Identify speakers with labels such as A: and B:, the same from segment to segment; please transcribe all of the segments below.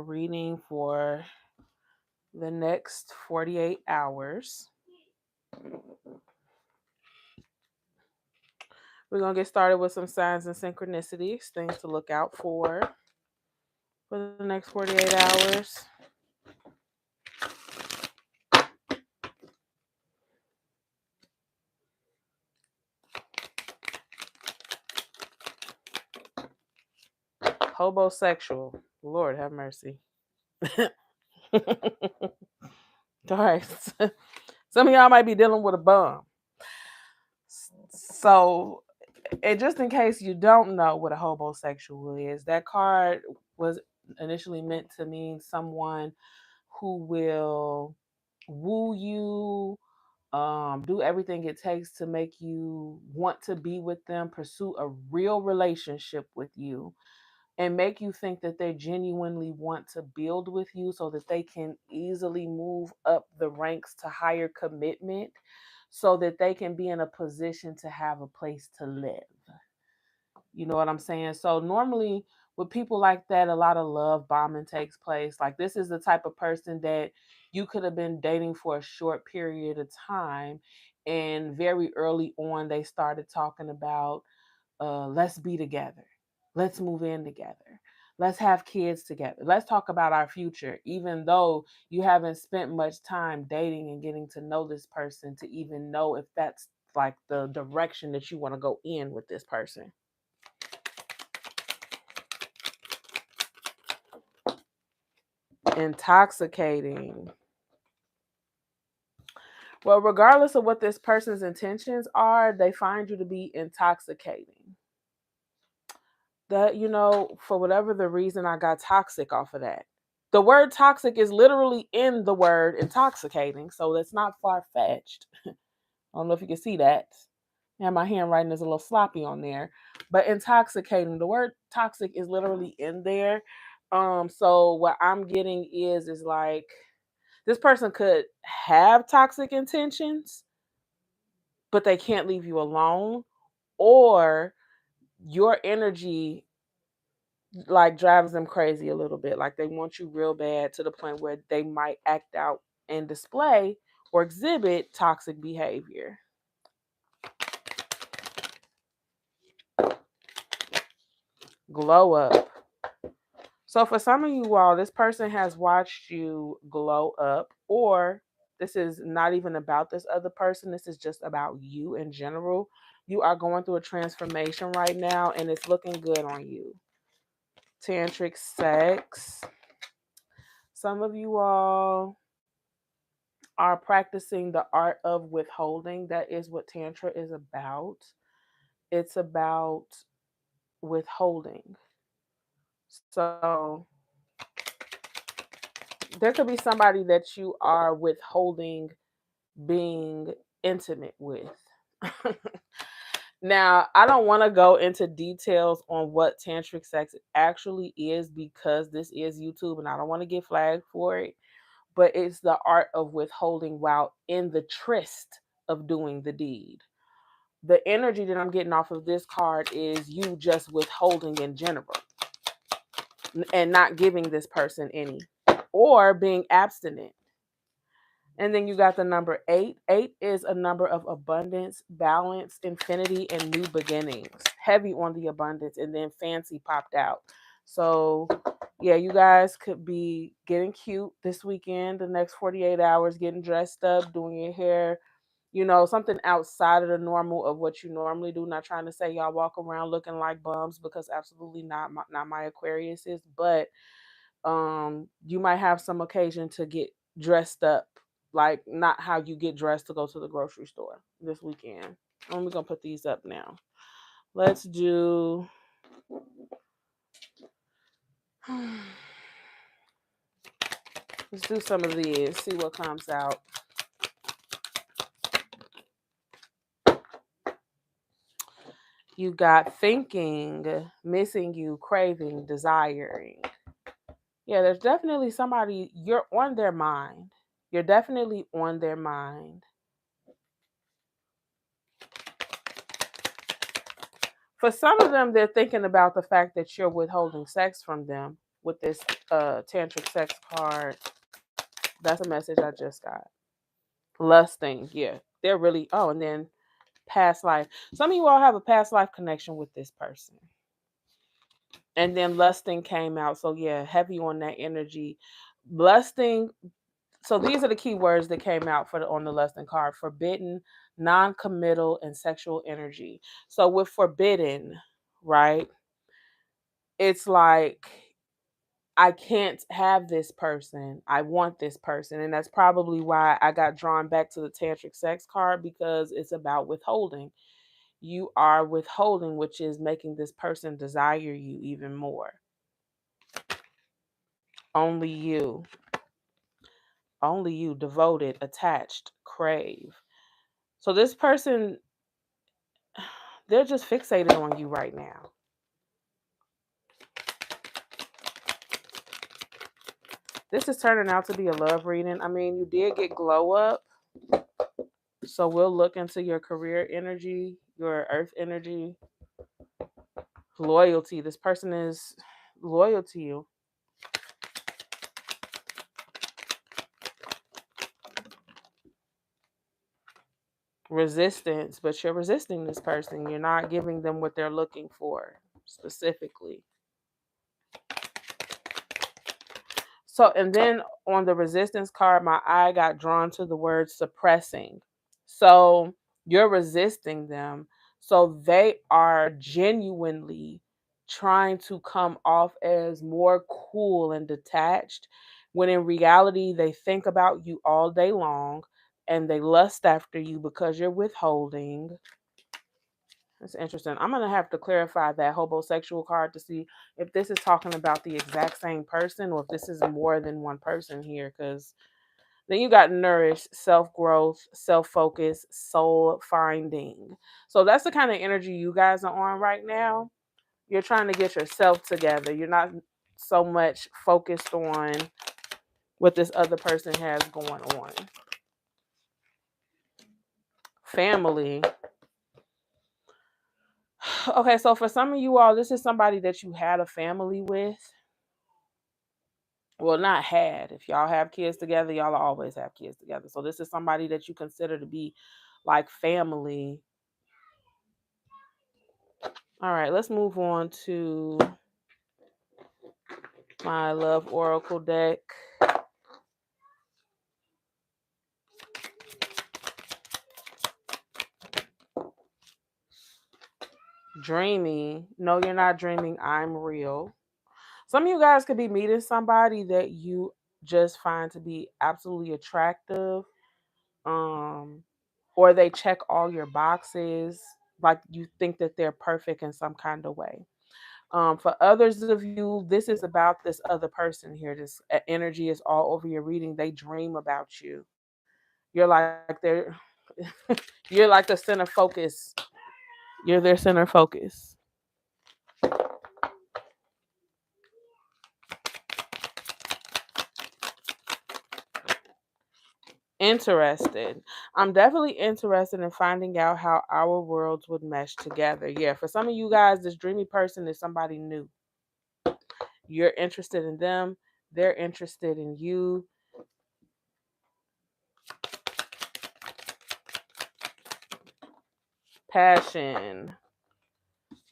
A: reading for the next 48 hours. We're going to get started with some signs and synchronicities, things to look out for the next 48 hours. Hobosexual. Lord have mercy. All right. Some of y'all might be dealing with a bum. So, and just in case you don't know what a hobosexual is, that card was initially meant to mean someone who will woo you, do everything it takes to make you want to be with them, pursue a real relationship with you, and make you think that they genuinely want to build with you so that they can easily move up the ranks to higher commitment so that they can be in a position to have a place to live. You know what I'm saying? So normally with people like that, a lot of love bombing takes place. Like this is the type of person that you could have been dating for a short period of time, and very early on they started talking about let's be together. Let's move in together. Let's have kids together. Let's talk about our future, even though you haven't spent much time dating and getting to know this person to even know if that's like the direction that you want to go in with this person. Intoxicating. Well, regardless of what this person's intentions are, they find you to be intoxicating. That, for whatever the reason, I got toxic off of that. The word toxic is literally in the word intoxicating, so that's not far-fetched. I don't know if you can see that. Yeah, my handwriting is a little sloppy on there. But intoxicating, the word toxic is literally in there. So what I'm getting is like this person could have toxic intentions, but they can't leave you alone, or your energy like drives them crazy a little bit. Like they want you real bad to the point where they might act out and display or exhibit toxic behavior. Glow up. So for some of you all, this person has watched you glow up, or this is not even about this other person. This is just about you in general. You are going through a transformation right now, and it's looking good on you. Tantric sex. Some of you all are practicing the art of withholding. That is what Tantra is about. It's about withholding. So there could be somebody that you are withholding being intimate with. Now, I don't want to go into details on what tantric sex actually is because this is YouTube and I don't want to get flagged for it. But it's the art of withholding while in the tryst of doing the deed. The energy that I'm getting off of this card is you just withholding in general and not giving this person any, or being abstinent. And then you got the number 8. 8 is a number of abundance, balance, infinity, and new beginnings. Heavy on the abundance, and then fancy popped out. So, yeah, you guys could be getting cute this weekend, the next 48 hours, getting dressed up, doing your hair, something outside of the normal of what you normally do. Not trying to say y'all walk around looking like bums, because absolutely not my Aquarius is, but you might have some occasion to get dressed up, like not how you get dressed to go to the grocery store this weekend. I'm gonna put these up now. Let's do let's do some of these, see what comes out. You got thinking, missing you, craving, desiring. Yeah, there's definitely somebody, you're on their mind. You're definitely on their mind. For some of them, they're thinking about the fact that you're withholding sex from them, with this tantric sex card. That's a message I just got. Lusting, yeah. They're really and then past life. Some of you all have a past life connection with this person. And then lusting came out. So yeah, heavy on that energy. Lusting. So these are the key words that came out on the lusting card: forbidden, non-committal, and sexual energy. So with forbidden, right? It's like I can't have this person. I want this person. And that's probably why I got drawn back to the tantric sex card, because it's about withholding. You are withholding, which is making this person desire you even more. Only you. Only you, devoted, attached, crave. So this person, they're just fixated on you right now. This is turning out to be a love reading. I mean, you did get glow up. So we'll look into your career energy, your earth energy, loyalty. This person is loyal to you. Resistance, but you're resisting this person. You're not giving them what they're looking for specifically. So, and then on the resistance card, my eye got drawn to the word suppressing. So you're resisting them. So they are genuinely trying to come off as more cool and detached, when in reality, they think about you all day long and they lust after you because you're withholding. That's interesting. I'm going to have to clarify that homosexual card to see if this is talking about the exact same person or if this is more than one person here, because then you got nourished, self growth, self focus, soul finding. So that's the kind of energy you guys are on right now. You're trying to get yourself together. You're not so much focused on what this other person has going on. Family. Okay, so for some of you all, this is somebody that you had a family with. Well, not had. If y'all have kids together, y'all always have kids together. So this is somebody that you consider to be like family. All right, let's move on to my love oracle deck. Dreaming. No, you're not dreaming. I'm real. Some of you guys could be meeting somebody that you just find to be absolutely attractive. Um, or they check all your boxes. Like you think that they're perfect in some kind of way. For others of you, this is about this other person here. This energy is all over your reading. They dream about you. You're like you're like the center focus. You're their center focus. Interested. I'm definitely interested in finding out how our worlds would mesh together. Yeah, for some of you guys, this dreamy person is somebody new. You're interested in them, they're interested in you. Passion.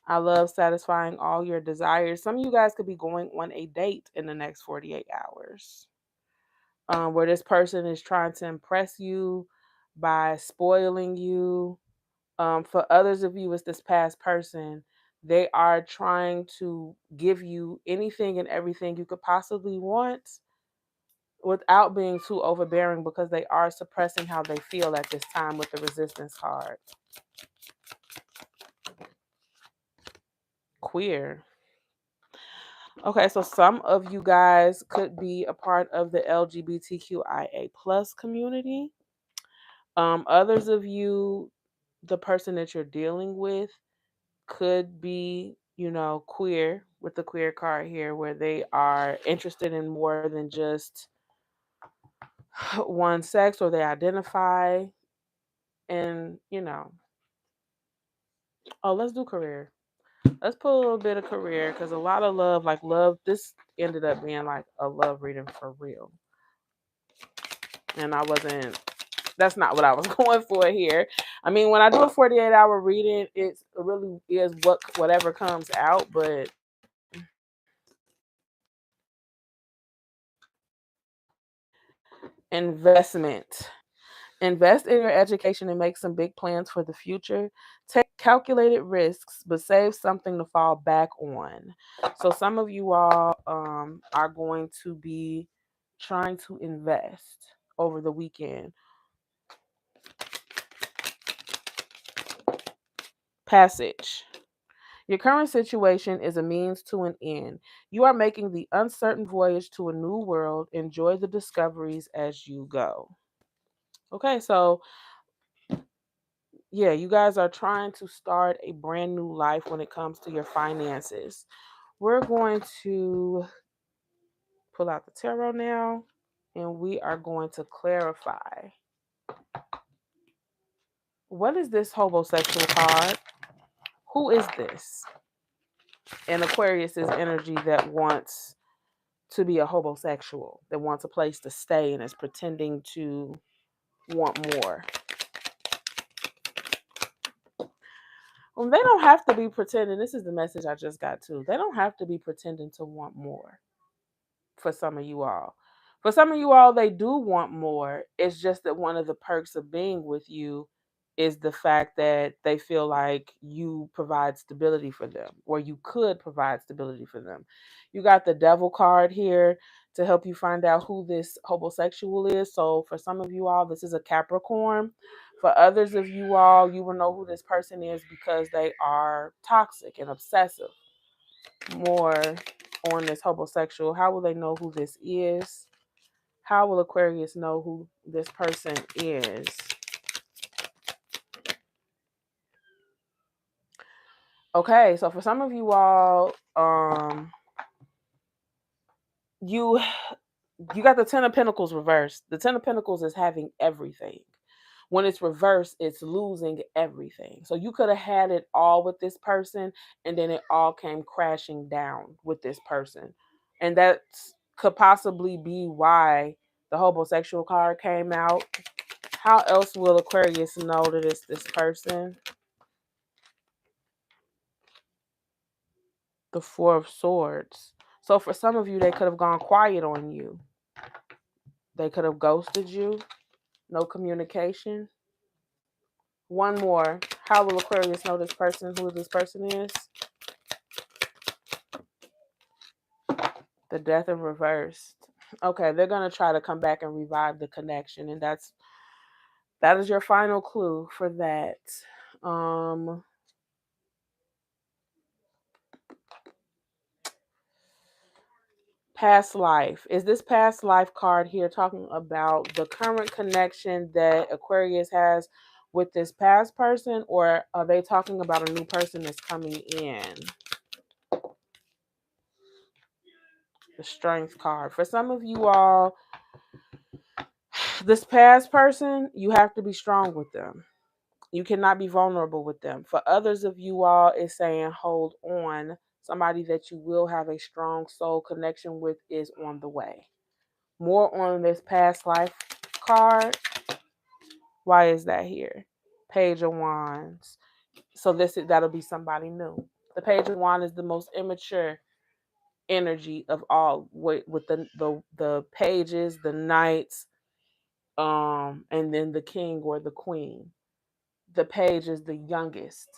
A: I love satisfying all your desires. Some of you guys could be going on a date in the next 48 hours, where this person is trying to impress you by spoiling you. For others of you, it's this past person. They are trying to give you anything and everything you could possibly want without being too overbearing, because they are suppressing how they feel at this time with the resistance card. Queer. Okay, so some of you guys could be a part of the LGBTQIA plus community. Others of you, the person that you're dealing with could be, queer, with the queer card here, where they are interested in more than just one sex, or they identify and, oh, let's do career. Let's put a little bit of career because a lot of love, like love, this ended up being like a love reading for real. And that's not what I was going for here. I mean, when I do a 48-hour reading, it really is whatever comes out, but investment. Invest in your education and make some big plans for the future. Take calculated risks, but save something to fall back on. So, some of you all are going to be trying to invest over the weekend. Passage. Your current situation is a means to an end. You are making the uncertain voyage to a new world. Enjoy the discoveries as you go. Okay, so yeah, you guys are trying to start a brand new life when it comes to your finances. We're going to pull out the tarot now and we are going to clarify. What is this homosexual card? Who is this? And Aquarius is energy that wants to be a homosexual, that wants a place to stay and is pretending to want more. Well, they don't have to be pretending. This is the message I just got too. They don't have to be pretending to want more for some of you all. For some of you all, they do want more. It's just that one of the perks of being with you is the fact that they feel like you provide stability for them, or you could provide stability for them. You got the devil card here to help you find out who this homosexual is. So for some of you all, this is a Capricorn. For others of you all, you will know who this person is because they are toxic and obsessive. More on this homosexual. How will they know who this is? How will Aquarius know who this person is? Okay, so for some of you all, you got the Ten of Pentacles reversed. The Ten of Pentacles is having everything. When it's reversed, it's losing everything. So you could have had it all with this person, and then it all came crashing down with this person. And that could possibly be why the homosexual card came out. How else will Aquarius know that it's this person? The Four of Swords. So for some of you, they could have gone quiet on you. They could have ghosted you. No communication. One more. How will Aquarius know this person, who this person is? The Death in reversed. Okay, they're gonna try to come back and revive the connection, and that is your final clue for that. Um Past life. Is this past life card here talking about the current connection that Aquarius has with this past person, or are they talking about a new person that's coming in? The Strength card. For some of you all, this past person, you have to be strong with them. You cannot be vulnerable with them. For others of you all, it's saying hold on. Somebody that you will have a strong soul connection with is on the way. More on this past life card. Why is that here? Page of Wands. So that'll be somebody new. The Page of Wands is the most immature energy of all, with the pages, the knights, and then the king or the queen. The page is the youngest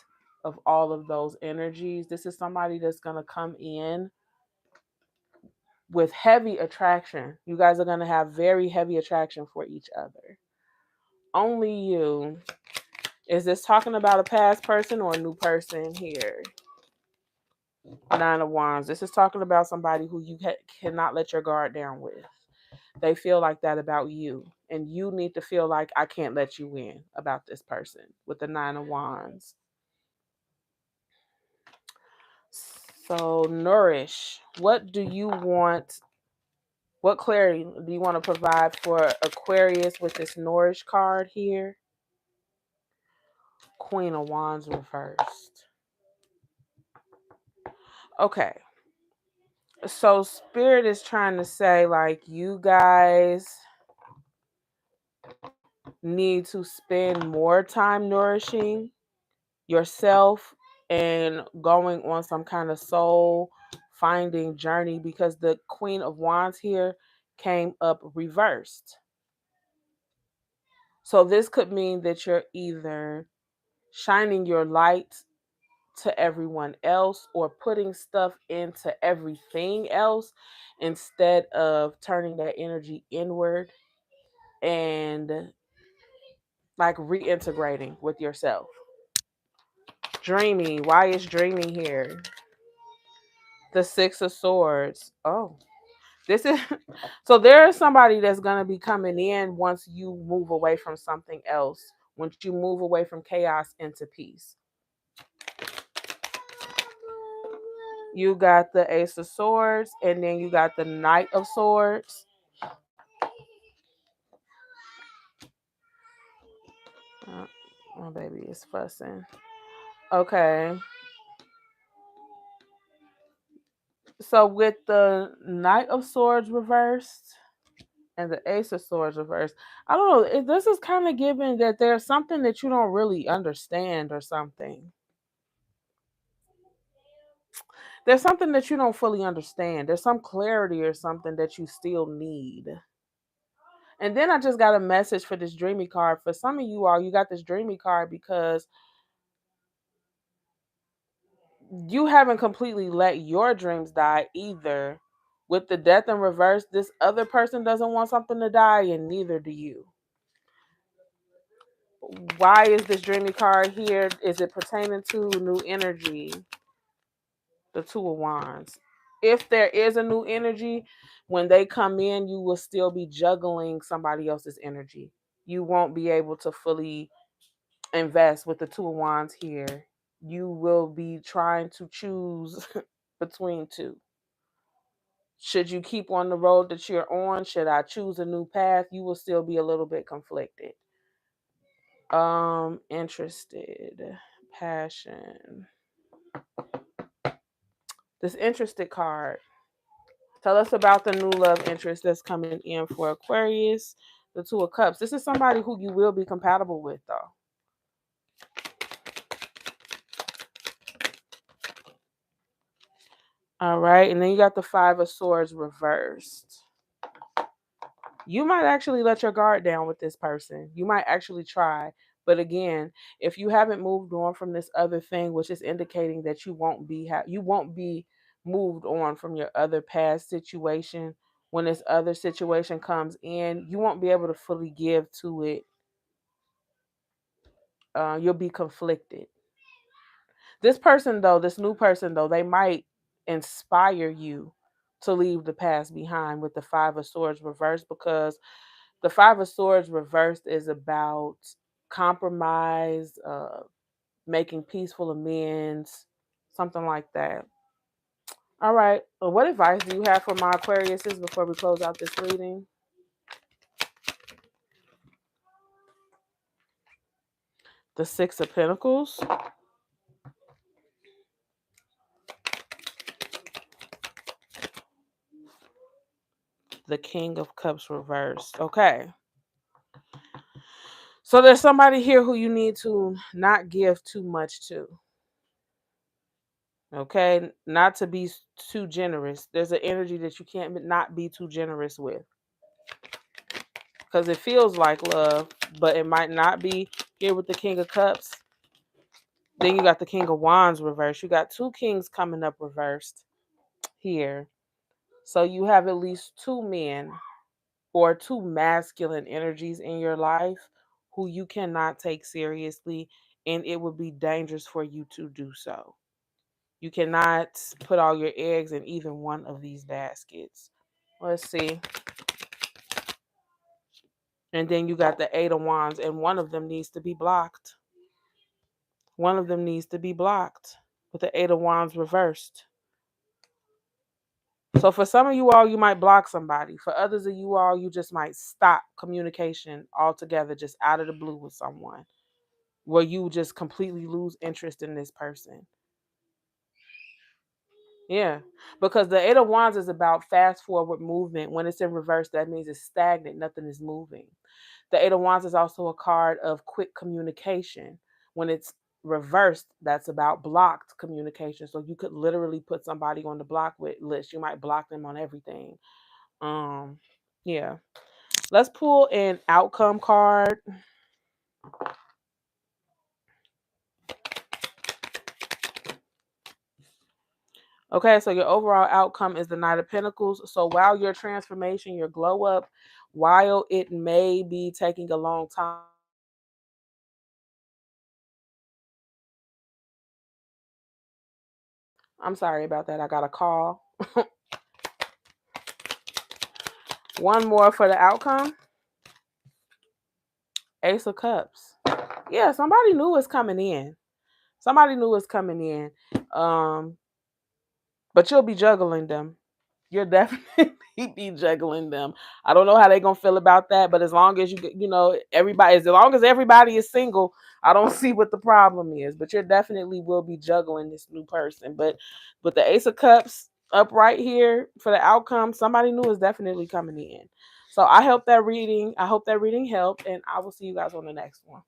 A: of all of those energies. This is somebody that's going to come in with heavy attraction. You guys are going to have very heavy attraction for each other. Only you. Is this talking about a past person or a new person here? Nine of Wands. This is talking about somebody who you cannot let your guard down with. They feel like that about you. And you need to feel like I can't let you in about this person with the Nine of Wands. So, nourish. What do you want? What clarity do you want to provide for Aquarius with this nourish card here? Queen of Wands reversed. Okay. So spirit is trying to say like you guys need to spend more time nourishing yourself and going on some kind of soul finding journey because the Queen of Wands here came up reversed. So this could mean that you're either shining your light to everyone else or putting stuff into everything else instead of turning that energy inward and like reintegrating with yourself. Dreamy. Why is dreamy here? The Six of Swords. Oh, this is so there is somebody that's going to be coming in once you move away from something else, once you move away from chaos into peace. You got the Ace of Swords, and then you got the Knight of Swords. My baby is fussing. Okay. So with the Knight of Swords reversed and the Ace of Swords reversed, I don't know. This is kind of giving that there's something that you don't really understand or something. There's something that you don't fully understand. There's some clarity or something that you still need. And then I just got a message for this dreamy card. For some of you all, you got this dreamy card because you haven't completely let your dreams die either. With the death in reverse, this other person doesn't want something to die, and neither do you. Why is this dreamy card here? Is it pertaining to new energy? The Two of Wands. If there is a new energy, when they come in, you will still be juggling somebody else's energy. You won't be able to fully invest with the Two of Wands here. You will be trying to choose between two. Should you keep on the road that you're on? Should I choose a new path? You will still be a little bit conflicted. Interested, passion. This interested card. Tell us about the new love interest that's coming in for Aquarius. The Two of Cups. This is somebody who you will be compatible with, though. All right. And then you got the Five of Swords reversed. You might actually let your guard down with this person. You might actually try. But again, if you haven't moved on from this other thing, which is indicating that you won't be moved on from your other past situation, when this other situation comes in, you won't be able to fully give to it. You'll be conflicted. This person, though, this new person, though, they might inspire you to leave the past behind with the Five of Swords reversed because the Five of Swords reversed is about compromise, making peaceful amends, something like that. All right. Well, what advice do you have for my Aquariuses before we close out this reading? The Six of Pentacles. The King of Cups reversed. Okay. So there's somebody here who you need to not give too much to. Okay? Not to be too generous. There's an energy that you can't not be too generous with. Because it feels like love, but it might not be. Here with the King of Cups. Then you got the King of Wands reversed. You got two kings coming up reversed here. So you have at least two men or two masculine energies in your life who you cannot take seriously, and it would be dangerous for you to do so. You cannot put all your eggs in either one of these baskets. Let's see. And then you got the Eight of Wands, and one of them needs to be blocked. One of them needs to be blocked with the Eight of Wands reversed. So for some of you all, you might block somebody. For others of you all, you just might stop communication altogether, just out of the blue with someone, where you just completely lose interest in this person. Yeah, because the Eight of Wands is about fast forward movement. When it's in reverse, that means it's stagnant, nothing is moving. The Eight of Wands is also a card of quick communication. When it's reversed, that's about blocked communication. So you could literally put somebody on the block with list. You might block them on everything. Um, yeah. Let's pull an outcome card. Okay, so your overall outcome is the Knight of Pentacles. So while your transformation, your glow up, while it may be taking a long time, I'm sorry about that. I got a call. One more for the outcome. Ace of Cups. Yeah, somebody knew it's coming in. Somebody knew it's coming in. Um, but you'll be juggling them. You'll definitely be juggling them. I don't know how they're gonna feel about that, but as long as you know, everybody, as long as everybody is single, I don't see what the problem is. But you definitely will be juggling this new person. But with the Ace of Cups up right here for the outcome, somebody new is definitely coming in. So I hope that reading helped, and I will see you guys on the next one.